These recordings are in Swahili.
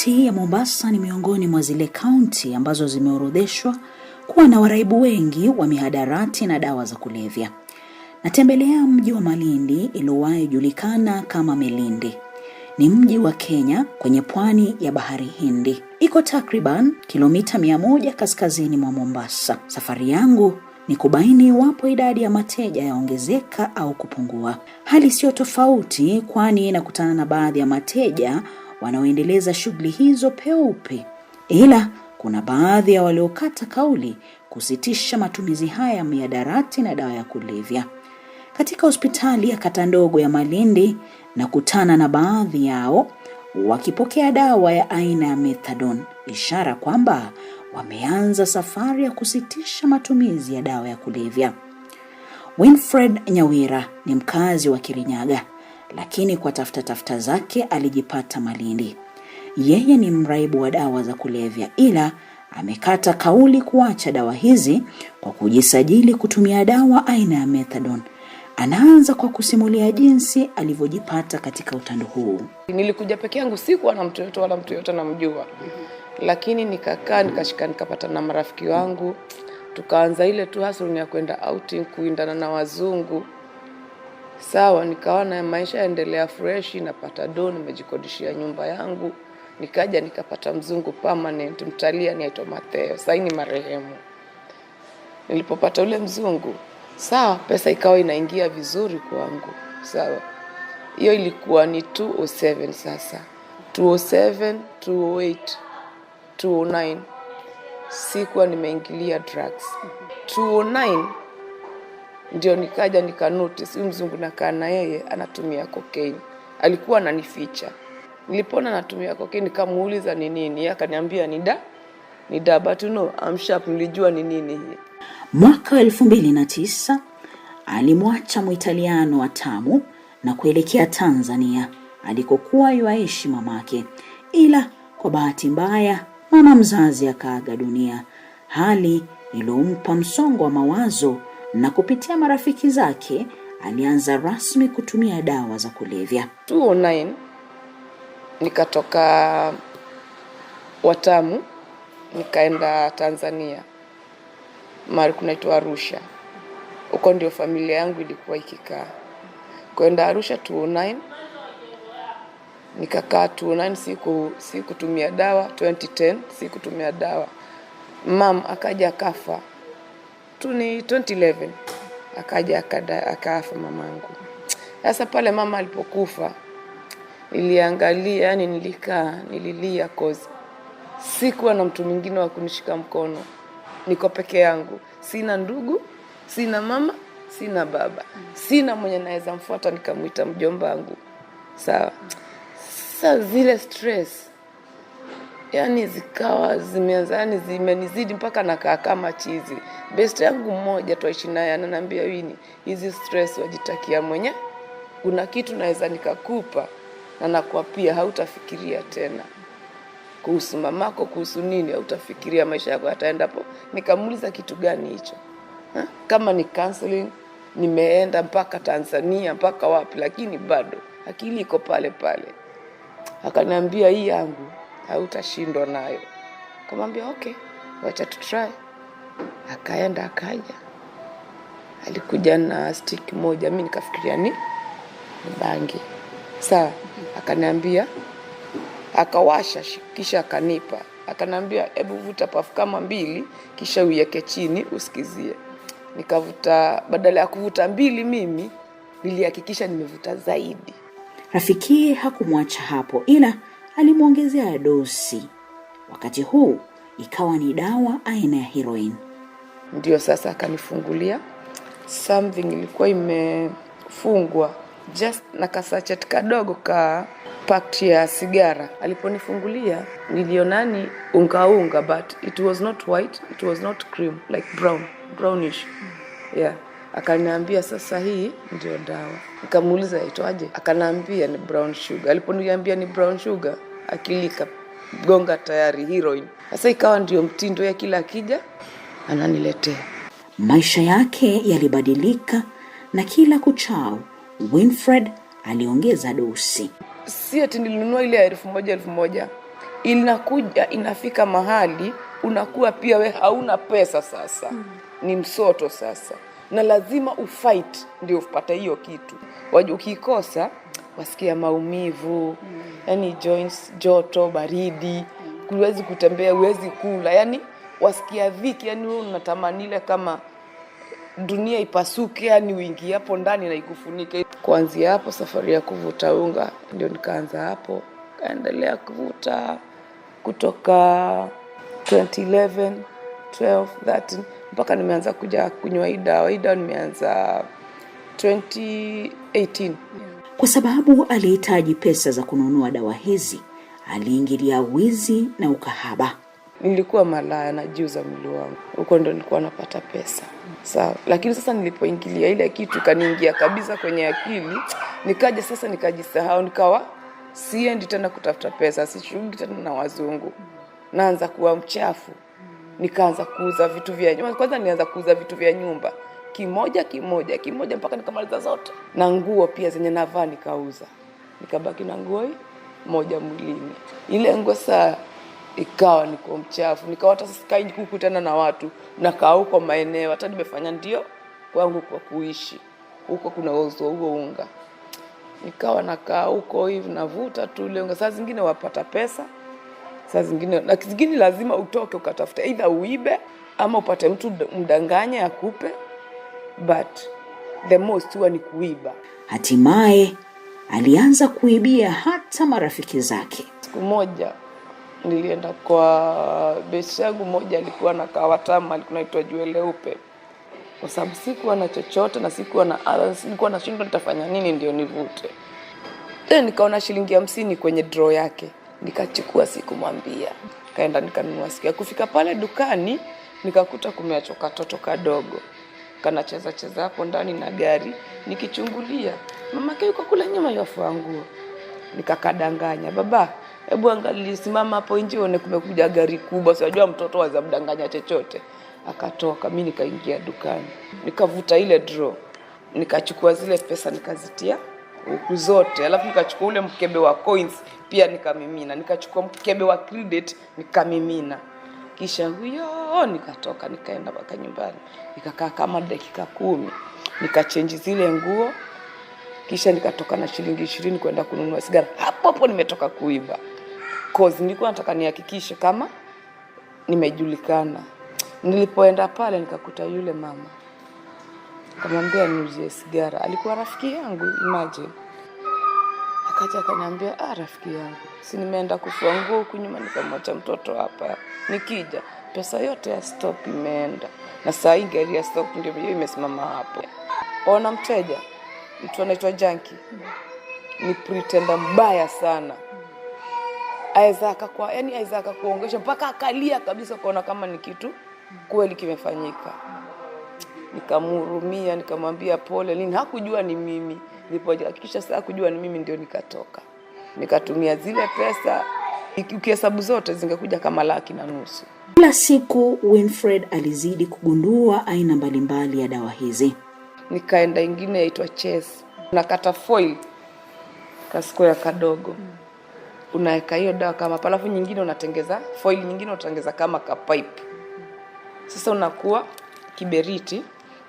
Kaunti ya Mombasa ni miongoni mwa zile kaunti ambazo zimeorodheshwa kuwa na waraibu wengi wa mihadarati na dawa za kulevya. Natembelea mji wa Malindi iliyowahi julikana kama Malindi. Ni mji wa Kenya kwenye pwani ya Bahari Hindi. Iko takriban kilomita 100 kaskazini mwa Mombasa. Safari yangu ni kubaini iwapo idadi ya mateja yaongezeka au kupungua. Hali sio tofauti, kwani nakutana na baadhi ya mateja wanaoendeleza shughuli hizo peupe. Ila kuna baadhi ya waliokata kauli kusitisha matumizi haya ya mihadarati na dawa ya kulevya. Katika hospitali ya kata ndogo ya Malindi nakutana na baadhi yao wakipokea dawa ya aina ya methadone, ishara kwamba wameanza safari ya kusitisha matumizi ya dawa ya kulevya. Winfred Nyawira ni mkazi wa Kirinyaga, lakini kwa tafuta zake alijipata Malindi. Yeye ni mraibu wa dawa za kulevya, ila amekata kauli kuacha dawa hizi kwa kujisajili kutumia dawa aina ya methadone. Anaanza kwa kusimulia jinsi alivyojipata katika utando huu. Nilikuja peke yangu, sikuwa na mtu yote wala mtu yote namjua. Lakini nikakaa nikapata na marafiki wangu. Tukaanza ile tu hustle ya kwenda outing kuindana na wazungu. Sawa, nikaona maisha yaendelea fresh, napata dough, nimejikodishia nyumba yangu. Nikaja nikapata mzungu permanent, mtalia anaitwa Mateo. Sasa ni marehemu. Nilipopata ule mzungu, sawa, pesa ikawa inaingia vizuri kwangu. Sawa. Hiyo ilikuwa ni 207 sasa. 207, 208, 209. Sikuwa nimeingilia drugs. 209 ndio nikaja nikanotice mzungu nakaa na yeye anatumia cocaine. Alikuwa ananificha. Nilipona anatumia cocaine nikamuuliza ni nini, yeye akaniambia ni da, but no, I'm sharp, nilijua ni nini hii. Mwaka 2009 alimwacha Muitaliano wa Tamu na kuelekea Tanzania alikokuwa yuaishi mamake. Ila kwa bahati mbaya mama mzazi akaaga dunia, hali iliyompa msongo wa mawazo, na kupitia marafiki zake alianza rasmi kutumia dawa za kulevya. 2009 nikatoka Watamu nikaenda Tanzania, mahali kunaitwa Arusha. Huko ndio familia yangu ilikuwa ikikaa. Kwenda Arusha 2009 nikakaa 2009, sikutumia dawa. 2010 sikutumia dawa. Mama akaja akafa. 2011 akaja akafa mamangu. Sasa pale mama alipokufa niliangalia, yani nililia cause sikuwa na mtu mwingine wa kunishika mkono. Niko peke yangu. Sina ndugu, sina mama, sina baba. Sina mwenye naweza mfuata nikamuita mjomba wangu. Sawa. Sasa zile stress yani zikawa zimeanza, yani zimenizidi mpaka nakaa kama chizi. Best yangu mmoja tuishi naye ananiambia, "Wini, hizi stress wajitakia mwenye. Kuna kitu naweza nikakupa na nakuapia hautafikiria tena. Kuhusu mamako, kuhusu nini, hautafikiria, maisha yako yataendapo." Nikamuuliza kitu gani hicho? Kama ni counseling, nimeenda mpaka Tanzania, mpaka wapi, lakini bado akili iko pale pale. Akaniambia, "Hii yangu hautashindwa nayo." Akamwambia, "Okay, wacha tu try." Akaenda akaja. Alikuja na stick moja, mimi nikafikiria ni bangi. Sawa, akaniambia, akawasha kisha akanipa. Akaniambia, "Hebu vuta pafu kama 2 kisha uiweke chini usikizie." Nikavuta, badala ya kuvuta 2 mimi nilihakikisha nimevuta zaidi. Rafiki hakumwacha hapo, ila alimuongezea dosi. Wakati huu ikawa ni dawa aina ya heroin. Ndio sasa akanifungulia. Something ilikuwa imefungwa just na kasachet kadogo ka packed ya sigara. Aliponifungulia nilionani unga but it was not white, it was not cream, like brownish. Yeah. Akaniambia, "Sasa hii ndio dawa." Nikamuuliza itoaje? Akaniambia ni brown sugar. Aliponiambia ni brown sugar, akilika gonga tayari heroin. Sasa ikawa ndio mtindo ya kila kija ananiletea. Maisha yake yalibadilika na kila kuchao Winfred aliongeza dosi. Si ati nilinunua ile 1000. inakuja inafika mahali unakuwa pia we hauna pesa sasa. Ni msoto sasa. Na lazima ufight ndio upate hiyo kitu. Ukikosa wasikia maumivu, yani joints, joto, baridi, huwezi kutembea, huwezi kula, yani wasikia dhiki, yani wewe unatamani ile kama dunia ipasuke, yani uingie hapo ndani na ikufunike. Kuanzia hapo safari ya kuvuta unga ndio nikaanza hapo, kaendelea kuvuta kutoka 2011, 12, 13 mpaka nimeanza kuja kunywa hii dawa. Hii dawa nimeanza 2018. Kwa sababu alihitaji pesa za kununua dawa hizi, aliingilia wizi na ukahaba. Nilikuwa malaya na jiuza mwili wangu. Huko ndo nilikuwa napata pesa. Sawa. Lakini sasa nilipoingilia ile kitu kaniingia kabisa kwenye akili, nikaja sasa nikajisahau, nikawa siendi tena kutafuta pesa, sishughuliki tena na wazungu. Naanza kuwa mchafu. Nikaanza kuuza vitu vya nyumba. Kwanza nilianza kuuza vitu vya nyumba. Kimoja mpaka nikamaliza zote. Na nguo pia zenye navaa nikauza. Nikabaki na nguo moja mwilini. Ile nguo saa ikawa niko mchafu. Nikawa hata sikai kukutana na watu. Nakaa huko maeneo. Hata nimefanya ndio kwangu kwa kuishi. Huko kuna uzo huo unga. Nikawa nakaa huko hivi navuta tu ile unga. Saa zingine wapata pesa. Saa zingine na zingine lazima utoke ukatafuta either uibe ama upate mtu mdanganye akupe, but the most huwa ni kuiba. Hatimaye alianza kuibia hata marafiki zake. Siku moja nilienda kwa besi yangu moja, alikuwa na kawatama, alikuwa anaitwa Jueleupe. Kwa sababu sikuwa na chochote na sikuwa na nilikuwa nashindwa nitafanya nini ndio nivute. Nikaona shilingi 50 kwenye draw yake. Nikachukua, sikumwambia. Kaenda nikanunua sikia. Kufika pale dukani nikakuta kumeachwa katoto kadogo. Kanacheza hapo ndani na gari. Nikichungulia, mamake yuko kule nyuma yafua nguo. Nikakadanganya, baba, hebu angalia, simama hapo nje uone kumekuja gari kubwa. Sijajua mtoto waza mdanganya chochote. Akatoka, mimi nikaingia dukani. Nikavuta ile draw. Nikachukua zile pesa nikazitia huku zote. Alafu nikachukua ule mkebe wa coins pia nikamimina. Nikachukua mkebe wa credit nikamimina. Kisha huyo nikatoka nikaenda mpaka nyumbani. Nikakaa kama dakika 10. Nikachange zile nguo. Kisha nikatoka na shilingi 20 kwenda kununua sigara. Hapo nimetoka kuiba. Cause nilikuwa nataka nihakikishe kama nimejulikana. Nilipoenda pale nikakuta yule mama. Akamwambia niuzie sigara. Alikuwa rafiki yangu, imagine. Akaja akaniambia, rafiki yangu, si nimeenda kufua nguo huku nyuma nikamwacha mtoto hapa. Nikija, pesa yote ya stock imeenda. Na saa hii gari ya stock ndio hiyo imesimama hapo. Ona mteja, mtu anaitwa Junkie. Ni pretender mbaya sana. Aiza akakuongesha mpaka akalia kabisa kuona kama ni kitu kweli kimefanyika. Nikamhurumia, nikamwambia pole, nini hakujua ni mimi. Nilipohakikisha sasa kujua ni mimi ndio nikatoka. Nikatumia zile pesa, ukihesabu zote zingekuja kama 1,200,000. Kila siku Winfred alizidi kugundua aina mbalimbali ya dawa hizi. Nikaenda ingine inaitwa chess. Unakata foil kasiko ya kadogo. Unaweka hiyo dawa kama alafu nyingine unatengeza foil, nyingine unatengeza kama ka pipe. Sasa unakuwa kiberiti,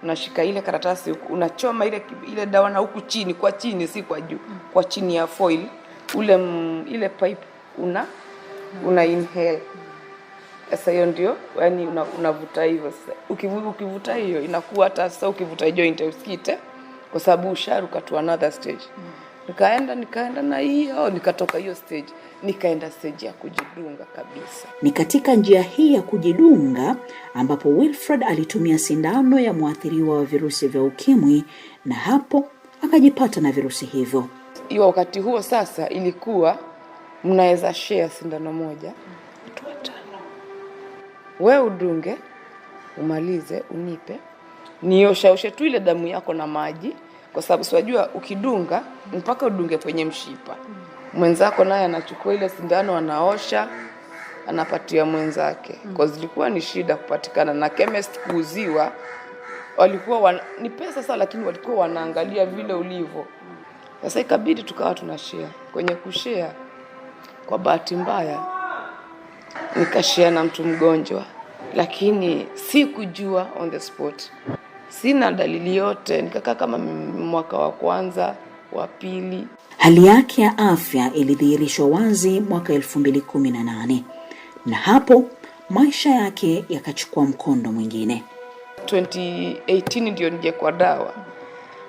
unashika ile karatasi, unachoma ile dawa na huku chini, kwa chini si kwa juu, kwa chini ya foil, ile pipe una inhale. Sasa hiyo ndio yani unavuta hivyo. Sasa ukivuta hiyo inakuwa hata sasa ukivuta hiyo intensikite kwa sababu usharuka to another stage. Nikaenda na hiyo, nikatoka hiyo stage, nikaenda stage ya kujidunga kabisa. Ni katika njia hii ya kujidunga ambapo Winfred alitumia sindano ya mwathiriwa wa virusi vya ukimwi, na hapo akajipata na virusi hivyo. Hiyo wakati huo sasa ilikuwa mnaweza share sindano moja watu 5. Wewe udunge, umalize, unipe, nioshaoshe tu ile damu yako na maji. Kwa sababu siwajua ukidunga mpaka udunge kwenye mshipa. Mwenzako naye anachukua ile sindano anaosha, anapatia mwenzake. Kwa zilikuwa ni shida kupatikana na chemist kuuziwa. Walikuwa ni pesa sasa, lakini walikuwa wanaangalia vile ulivyo. Sasa ikabidi tukawa tunashare. Kwenye kushare, kwa bahati mbaya nikashare na mtu mgonjwa, lakini sikujua on the spot. Sina dalili yote, nikakaa kama mwaka wa kwanza, wa pili. Hali yake ya afya ilidhihirishwa wazi mwaka 2018, na hapo maisha yake yakachukua mkondo mwingine. 2018 ndio nije kwa dawa.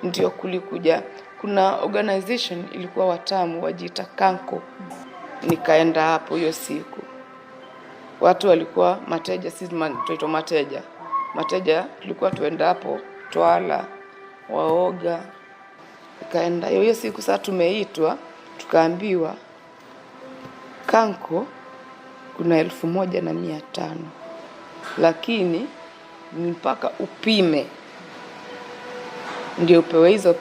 Ndio kulikuja, kuna organization ilikuwa Watamu wajiita Kanko. Nikaenda hapo hiyo siku. Watu walikuwa mateja, sisi tuito mateja. Mateja tulikuwa tuenda hapo, twala, waoga. Nikaenda hiyo siku, saa tumeitwa, tukaambiwa Kanko kuna 1,500, lakini mpaka upime ndio upewe hizo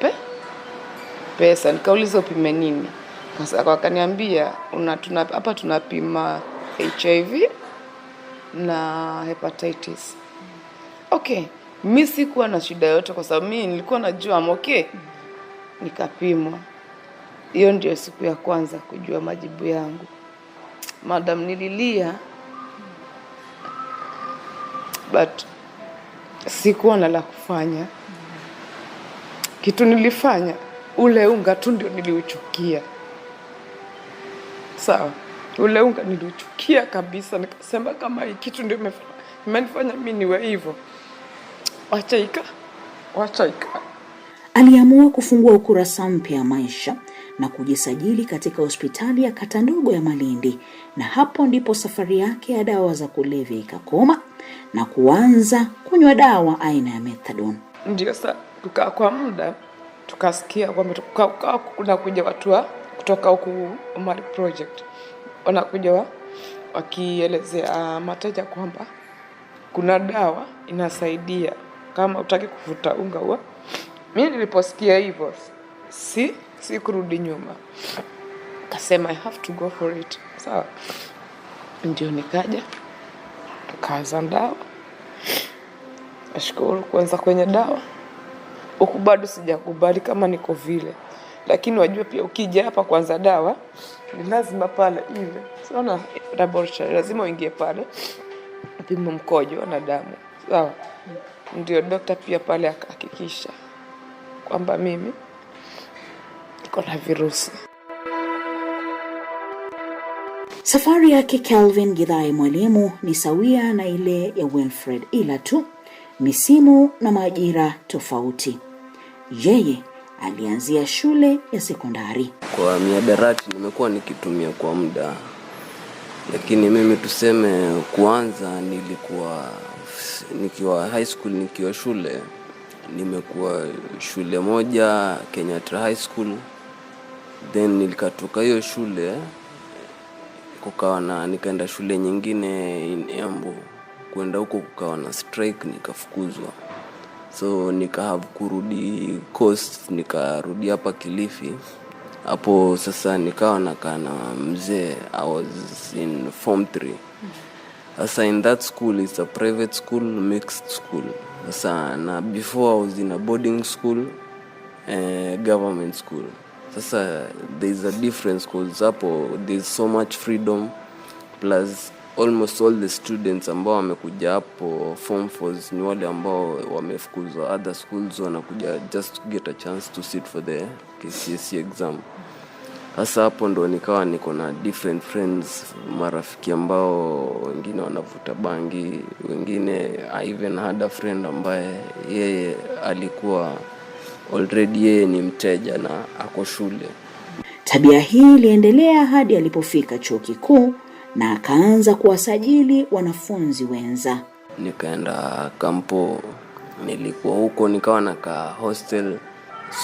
pesa. Nikauliza upime nini? Wakaniambia hapa tunapima HIV na hepatitis. Okay, mimi sikuwa na shida yote kwa sababu mimi nilikuwa najua okay. Nikapimwa. Hiyo ndio siku ya kwanza kujua majibu yangu. Madam, nililia, but sikuwa na la kufanya. Kitu nilifanya, ule unga tu ndio niliuchukia. Sawa, ule unga niliuchukia kabisa. Nikasema kama hii kitu ndio imenifanya mimi niwe hivyo, wacha ika. Aliamua kufungua ukurasa mpya wa maisha na kujisajili katika hospitali ya kata ndogo ya Malindi, na hapo ndipo safari yake ya dawa za kulevya ikakoma na kuanza kunywa dawa aina ya methadone. Ndio sasa tukaa kwa muda, tukasikia kwamba kuna kuja watu kutoka huku Umari project. Wanakuja wakielezea mateja kwamba kuna dawa inasaidia kama utaki kufuta unga huo. Mimi niliposikia hivyo, si kurudi nyuma. Kasema I have to go for it. Sawa. Ndio nikaja, tukaanza dawa. Nashukuru kuanza kwenye dawa. Huku bado sijakubali kama niko vile. Lakini wajua pia ukija hapa kuanza dawa, ni lazima pale ile. Sawa, laboratory lazima uingie pale. Upime mkojo na damu. Sawa. Ndio daktari pia pale akahakikisha kwamba mimi niko na virusi. Safari yake Kelvin Githae Mwalimu ni sawia na ile ya Wilfred, ila tu misimu na majira tofauti. Yeye alianzia shule ya sekondari. Kwa mihadarati nimekuwa nikitumia kwa muda, lakini mimi tuseme kuanza nikiwa high school, nikiwa shule nimekuwa shule moja Kenyatta High School, then nilikatoka hiyo shule nikaenda shule nyingine Embu. Kwenda huko kukawa na strike, nikafukuzwa, so have kurudi coast, nikarudi hapa Kilifi. Hapo sasa nikawa nakaa na mzee. I was in form 3. Sasa in that school, it's a private school, mixed school. Sasa na before I was in a boarding school, government school. Sasa there's a difference because hapo there's so much freedom, plus almost all the students ambao wamekuja hapo form 4s ni wale ambao wamefukuzwa other schools, wanakuja just to get a chance to sit for the KCSE exam. Sasa hapo ndo nikawa niko na different friends, marafiki ambao wengine wanavuta bangi, wengine I even had a friend ambaye yeye alikuwa already yeye ni mteja na ako shule. Tabia hii iliendelea hadi alipofika chuo kikuu na akaanza kuwasajili wanafunzi wenza. Nikaenda kampo, nilikuwa huko nikawa nakaa hostel,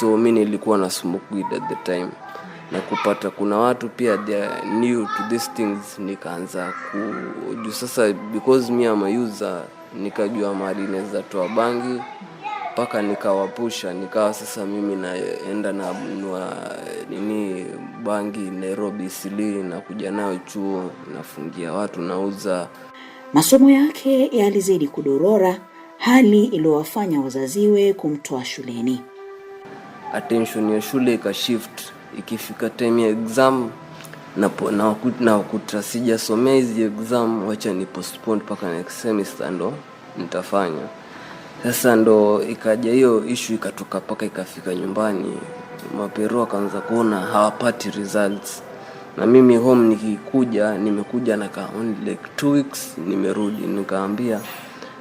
so mimi nilikuwa na smoke weed at the time. Na kupata kuna watu pia they are new to these things, nikaanza kujua sasa, because me am a user, nikajua mahali naweza toa bangi, mpaka nikawapusha, nikawa sasa mimi naenda na bangi Nairobi Sili, na kuja nayo chuo, nafungia watu, nauza. Masomo yake yalizidi kudorora, hali iliyowafanya wazaziwe kumtoa shuleni. Attention ya shule ikashift. Ikifika time ya exam, na kuta sijasomea hizi exam, wacha ni postpone paka next semester ndo nitafanya. Sasa ndo ikaja hiyo issue ikatoka paka ikafika nyumbani, mapero akaanza kuona hawapati results. Na mimi home nimekuja na only like 2 weeks nimerudi, nikaambia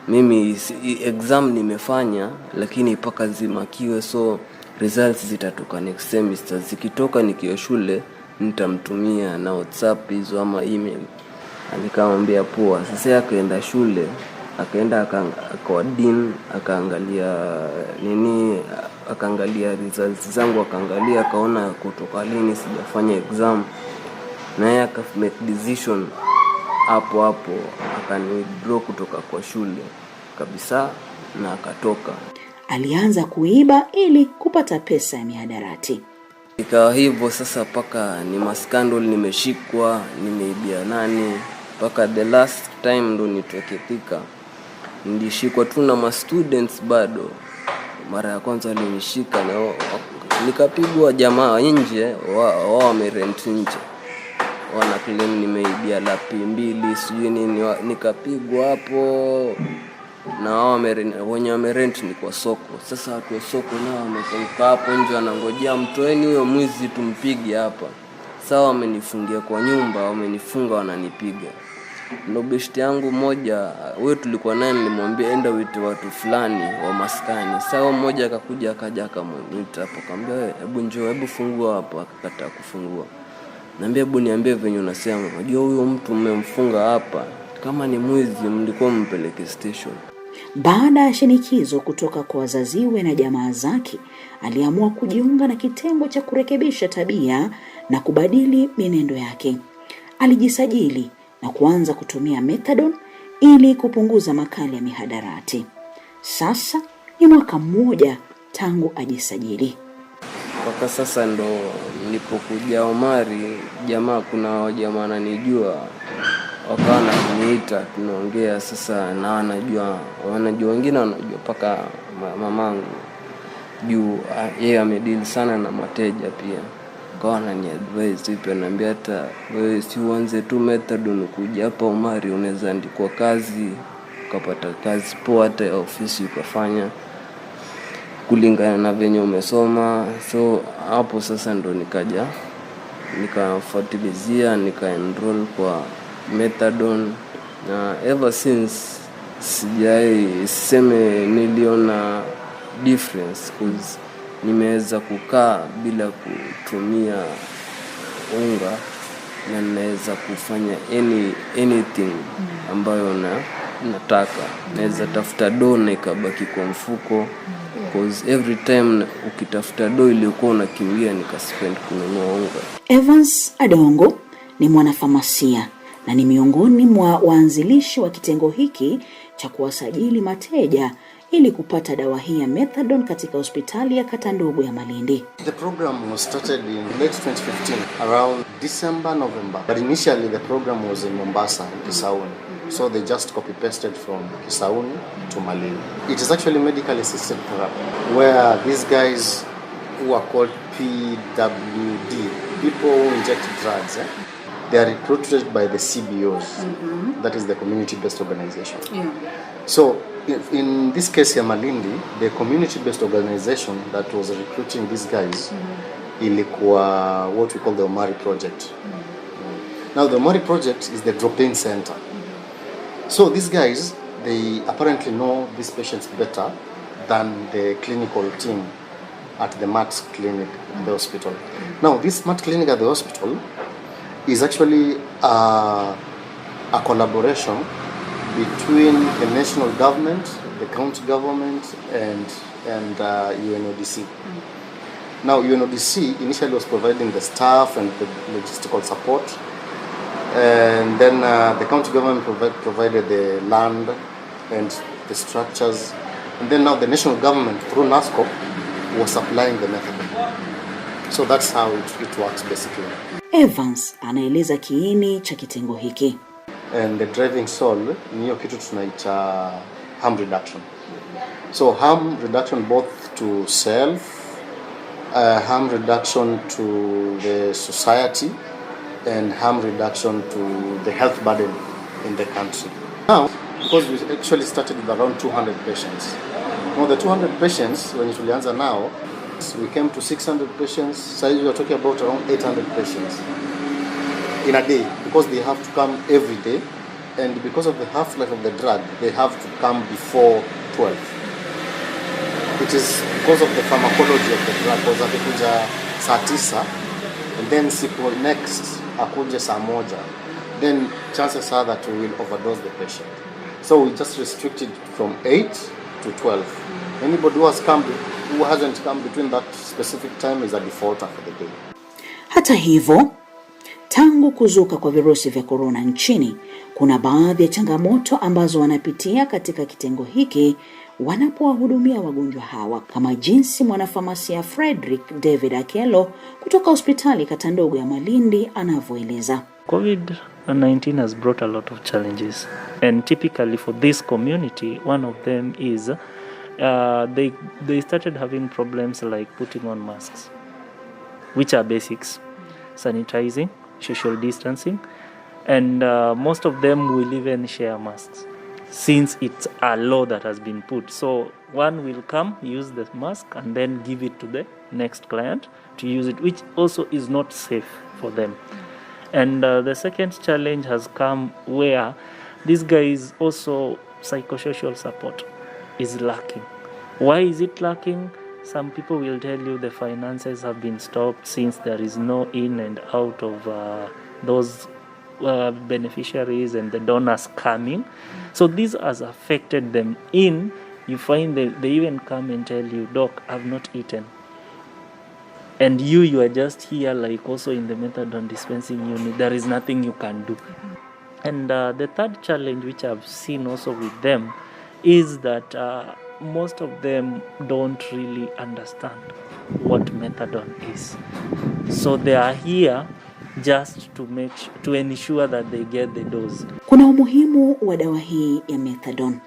mimi exam nimefanya lakini paka zimakiwe, so results zitatoka next semester. Zikitoka nikiwa shule nitamtumia na WhatsApp hizo ama email. Nikamwambia poa. Sasa akaenda shule, akaenda kwa dean, akaangalia results zangu, akaona kutoka lini sijafanya exam, na yeye make decision hapo akani withdraw kutoka kwa shule kabisa na akatoka. Alianza kuiba ili kupata pesa ya mihadarati. Ikawa hivyo sasa, paka ni maskandal, nimeshikwa, nimeibia nani, paka the last time ndo nitoke Thika. Nilishikwa tu na students bado. Mara ya kwanza walinishika na nikapigwa jamaa nje, wao wamerent nje. Wana claim nimeibia lapi 2 sijui nini, nikapigwa hapo. Na wao wenye wamerent ni kwa soko. Sasa watu wa soko nao wamekaa hapo nje wanangojea mtoeni huyo mwizi tumpige hapa. Sawa, wamenifungia kwa nyumba, wamenifunga wananipiga. Ndo beshte yangu moja, wewe tulikuwa naye, nilimwambia enda uite watu fulani wa maskani. Sawa, mmoja akakuja akamwita hapo, akamwambia hebu njoo, hebu fungua hapo. Akakataa kufungua. Naambia hebu niambie venye unasema, unajua huyo mtu mmemfunga hapa, kama ni mwizi mlikuwa mpeleke station. Baada ya shinikizo kutoka kwa wazaziwe na jamaa zake, aliamua kujiunga na kitengo cha kurekebisha tabia na kubadili mienendo yake. Alijisajili na kuanza kutumia methadone ili kupunguza makali ya mihadarati. Sasa ni mwaka 1 tangu ajisajili. Mpaka sasa ndo nilipokuja Omari, kuna jamaa ananijua, wakawa wananiita tunaongea. Sasa na wanajua wengine wanajua paka mamangu juu yeye amedeal sana na mateja pia. Kwa ananiadvise vipi, ananiambia hata wewe si uanze tu methadone, kuja hapa Omari unaweza andikwa kazi, ukapata kazi poa hata ya ofisi ukafanya kulingana na venye umesoma. So hapo sasa ndo nikafuatilizia, nika-enroll kwa methadone, na ever since siseme niliona difference, cause nimeweza kukaa bila kutumia unga na naweza kufanya anything ambayo nataka. Naweza tafuta dough na ikabaki kwa mfuko, cause every time ukitafuta dough ilikuwa unakimbia nikaspend kununua unga. Evans Adongo ni mwanafamasia na ni miongoni mwa waanzilishi wa kitengo hiki cha kuwasajili mateja ili kupata dawa hii ya methadone katika hospitali ya kata ndogo ya Malindi. The program was started in late 2015, around December, November. But initially the program was in Mombasa, in Kisauni. So they just copy-pasted from Kisauni to Malindi. It is actually medically assisted therapy, where these guys who are called PWD, people who inject drugs, they are recruited by the CBOs, that is the community-based organization. Yeah. So in this case here Malindi, the community-based organization that was recruiting these guys, ilikuwa what we call the Omari Project. Now the Omari Project is the drop-in center. So these guys, they apparently know these patients better than the clinical team at the MAT clinic at the hospital. Now this MAT clinic at the hospital is actually a collaboration between the national government, the county government, and UNODC. Now UNODC initially was providing the staff and the logistical support, and then the county government provided the land and the structures, and then now the national government through NASCO was supplying the method. So that's how it works basically. Evans anaeleza kiini cha kitengo hiki. And the driving soul ni hiyo kitu tunaita harm reduction. So harm reduction both to self, harm reduction to the society, and harm reduction to the health burden in the country. Now, because we actually started with around 200 patients. Now the 200 patients, when it will answer now, we came to 600 patients. So we are talking about around 800 patients in a day, because they have to come every day, and because of the half-life of the drug, they have to come before 12. It is because of the pharmacology of the drug, because akikuja saa 9 and then siku next akuje saa 1, then chances are that we will overdose the patient. So we just restricted from 8 to 12. Anybody who hasn't come between that specific time is a defaulter for the day. Hata hivyo, tangu kuzuka kwa virusi vya corona nchini, kuna baadhi ya changamoto ambazo wanapitia katika kitengo hiki wanapowahudumia wagonjwa hawa, kama jinsi mwanafamasia Frederick David Akelo kutoka hospitali kata ndogo ya Malindi anavyoeleza. COVID-19 has brought a lot of challenges, and typically for this community, one of them is they started having problems like putting on masks, which are basics, sanitizing, social distancing, and most of them will even share masks, since it's a law that has been put. So one will come, use the mask, and then give it to the next client to use it, which also is not safe for them. And the second challenge has come where these guys also psychosocial support is lacking. Why is it lacking? Some people will tell you the finances have been stopped since there is no in and out of those beneficiaries and the donors coming. So this has affected them. You find they even come and tell you, "Doc, I've not eaten." And you are just here, like also in the methadone dispensing unit. There is nothing you can do. And the third challenge, which I've seen also with them, is that most of them don't really understand what methadone is. So they are here just to ensure that they get the dose. Kuna umuhimu wa dawa hii ya methadone.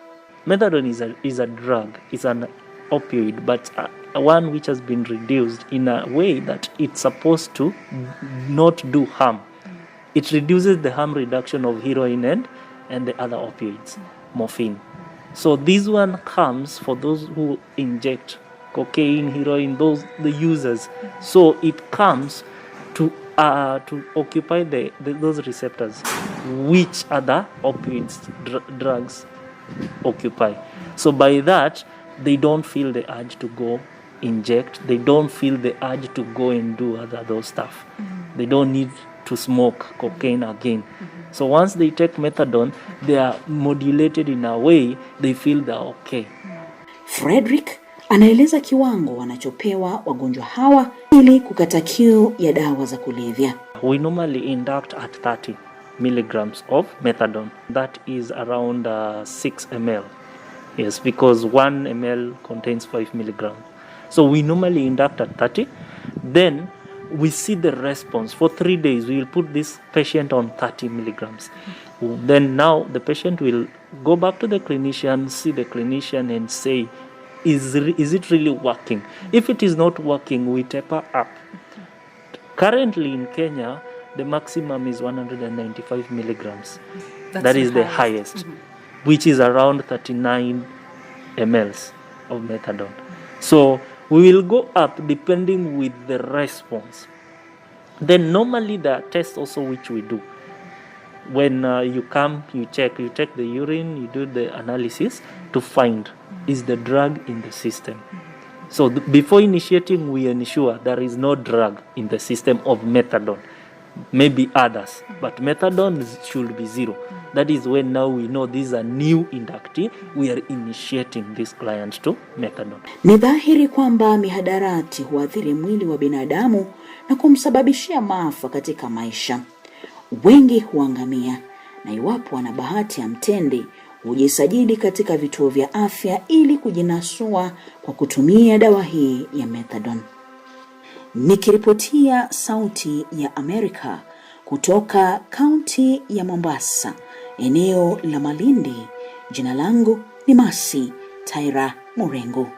Methadone is a drug, it's an opioid, but one which has been reduced in a way that it's supposed to not do harm. It reduces the harm reduction of heroin and the other opioids, morphine. So this one comes for those who inject cocaine, heroin, the users. So it comes to occupy those receptors which other opioids drugs occupy. So by that, they don't feel the urge to go inject. They don't feel the urge to go and do those stuff. They don't need to smoke cocaine again. So once they take methadone, they are modulated in a way they feel they're okay. Frederick anaeleza kiwango wanachopewa wagonjwa hawa ili kukata kiu ya dawa za kulevya. We normally induct at 30 milligrams of methadone. That is around 6 ml. Yes, because 1 ml contains 5 milligrams. So we normally induct at 30. Then we see the response. For 3 days, we will put this patient on 30 milligrams. Then now the patient will go back to the clinician, see the clinician and say, is it really working? If it is not working, we taper up. Currently in Kenya, the maximum is 195 milligrams. That is the highest, which is around 39 mLs of methadone. So we will go up depending with the response. Then normally the test also which we do. When you come, you take the urine, you do the analysis to find is the drug in the system. So before initiating, we ensure there is no drug in the system of methadone. Maybe others, but methadone should be 0. That is when now we know this is a new inductee. We are initiating this client to methadone. Ni dhahiri kwamba mihadarati huathiri mwili wa binadamu na kumsababishia maafa katika maisha. Wengi huangamia, na iwapo wana bahati ya mtende hujisajili katika vituo vya afya ili kujinasua kwa kutumia dawa hii ya methadone. Nikiripotia Sauti ya Amerika kutoka kaunti ya Mombasa, eneo la Malindi, jina langu ni Masi Taira Murengo.